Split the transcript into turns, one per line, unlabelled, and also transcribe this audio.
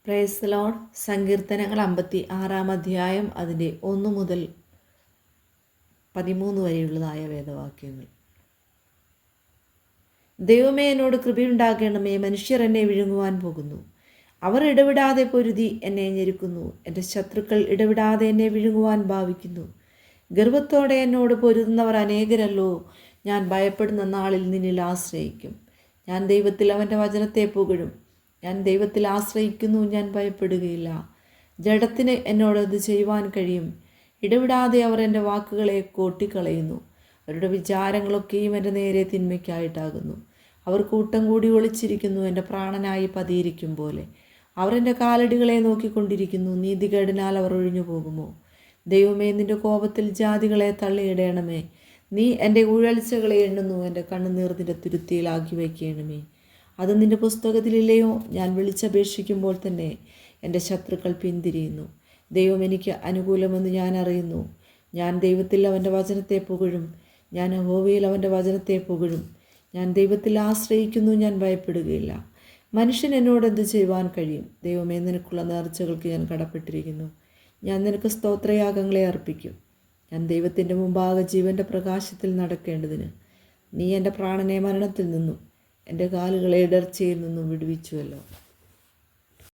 Praise the Lord. സങ്കീർത്തനങ്ങൾ 56 അധ്യായം അതിൻ്റെ 1 മുതൽ 13 വരെയുള്ളതായ വേദവാക്യങ്ങൾ. ദൈവമേ, എന്നോട് കൃപയുണ്ടാകണമേ. മനുഷ്യർ എന്നെ വിഴുങ്ങുവാൻ പോകുന്നു. അവർ ഇടവിടാതെ പൊരുതി എന്നെ ഞെരുക്കുന്നു. എൻ്റെ ശത്രുക്കൾ ഇടവിടാതെ എന്നെ വിഴുങ്ങുവാൻ ഭാവിക്കുന്നു. ഗർവത്തോടെ എന്നോട് പൊരുതുന്നവർ അനേകരല്ലോ. ഞാൻ ഭയപ്പെടുന്ന നാളിൽ നിന്നിൽ ആശ്രയിക്കും. ഞാൻ ദൈവത്തിൽ അവൻ്റെ വചനത്തെ പുകഴും. ഞാൻ ദൈവത്തിൽ ആശ്രയിക്കുന്നു, ഞാൻ ഭയപ്പെടുകയില്ല. ജഡത്തിന് എന്നോട് ഇത് ചെയ്യുവാൻ കഴിയും. ഇടവിടാതെ അവർ എൻ്റെ വാക്കുകളെ കോട്ടിക്കളയുന്നു. അവരുടെ വിചാരങ്ങളൊക്കെയും എൻ്റെ നേരെ തിന്മയ്ക്കായിട്ടാകുന്നു. അവർ കൂട്ടം കൂടി ഒളിച്ചിരിക്കുന്നു, എൻ്റെ പ്രാണനായി പതിയിരിക്കും പോലെ. അവർ എൻ്റെ കാലടികളെ നോക്കിക്കൊണ്ടിരിക്കുന്നു. നീതികേടിനാൽ അവർ ഒഴിഞ്ഞു പോകുമോ? ദൈവമേ, നിൻ്റെ കോപത്തിൽ ജാതികളെ തള്ളിയിടണമേ. നീ എൻ്റെ ഉഴൽച്ചകളെ എണ്ണുന്നു. എൻ്റെ കണ്ണുനീർ നിൻ്റെ തുരുത്തിയിലാക്കി വയ്ക്കണമേ. അത് നിൻ്റെ പുസ്തകത്തിലില്ലയോ? ഞാൻ വിളിച്ചപേക്ഷിക്കുമ്പോൾ തന്നെ എൻ്റെ ശത്രുക്കൾ പിന്തിരിയുന്നു. ദൈവം എനിക്ക് അനുകൂലമെന്ന് ഞാൻ അറിയുന്നു. ഞാൻ ദൈവത്തിൽ അവൻ്റെ വചനത്തെ പുകഴും. ഞാൻ യഹോവയിൽ അവൻ്റെ വചനത്തെ പുകഴും. ഞാൻ ദൈവത്തിൽ ആശ്രയിക്കുന്നു, ഞാൻ ഭയപ്പെടുകയില്ല. മനുഷ്യൻ എന്നോട് എന്ത് ചെയ്യുവാൻ കഴിയും? ദൈവമേ, നിനക്കുള്ള നേർച്ചകൾക്ക് ഞാൻ കടപ്പെട്ടിരിക്കുന്നു. ഞാൻ നിനക്ക് സ്തോത്രയാഗങ്ങളെ അർപ്പിക്കും. ഞാൻ ദൈവത്തിൻ്റെ മുമ്പാകെ ജീവൻ്റെ പ്രകാശത്തിൽ നടക്കേണ്ടതിന് നീ എൻ്റെ പ്രാണനെ മരണത്തിൽ നിന്നും എൻ്റെ കാലുകളെ ഇടർച്ചയിൽ നിന്നും വിടുവിച്ചുവല്ലോ.